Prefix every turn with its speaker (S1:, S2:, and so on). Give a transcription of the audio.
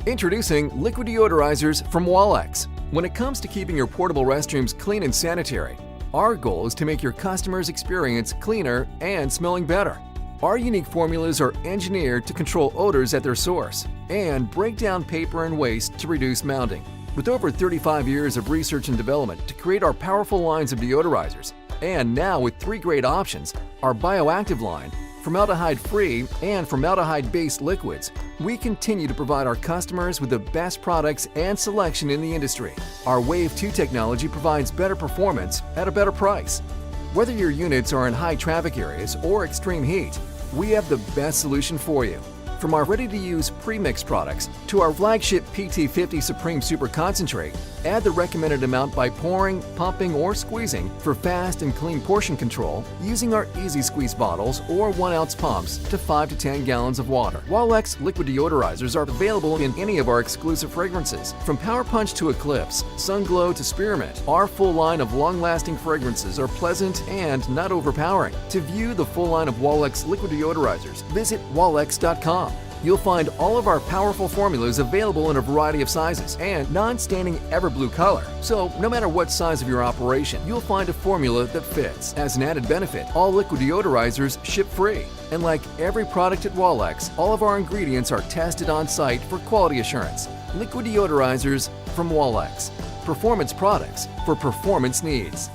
S1: Introducing Liquid Deodorizers from Walex. When it comes to keeping your portable restrooms clean and sanitary, our goal is to make your customers' experience cleaner and smelling better. Our unique formulas are engineered to control odors at their source and break down paper and waste to reduce mounding. With over 35 years of research and development to create our powerful lines of deodorizers, and now with 3 great options, our bioactive line, Formaldehyde-Free, and formaldehyde-based liquids, we continue to provide our customers with the best products and selection in the industry. Our Wave 2 technology provides better performance at a better price. Whether your units are in high traffic areas or extreme heat, we have the best solution for you. From our ready-to-use pre-mixed products to our flagship PT50 Supreme Super Concentrate, add the recommended amount by pouring, pumping, or squeezing for fast and clean portion control using our easy squeeze bottles or 1-ounce pumps to 5 to 10 gallons of water. Walex Liquid Deodorizers are available in any of our exclusive fragrances. From Power Punch to Eclipse, Sun Glow to Spearmint, our full line of long-lasting fragrances are pleasant and not overpowering. To view the full line of Walex Liquid Deodorizers, visit walex.com. You'll find all of our powerful formulas available in a variety of sizes and non-staining Everblue color. So no matter what size of your operation, you'll find a formula that fits. As an added benefit, all liquid deodorizers ship free. And like every product at Walex, all of our ingredients are tested on site for quality assurance. Liquid deodorizers from Walex. Performance products for performance needs.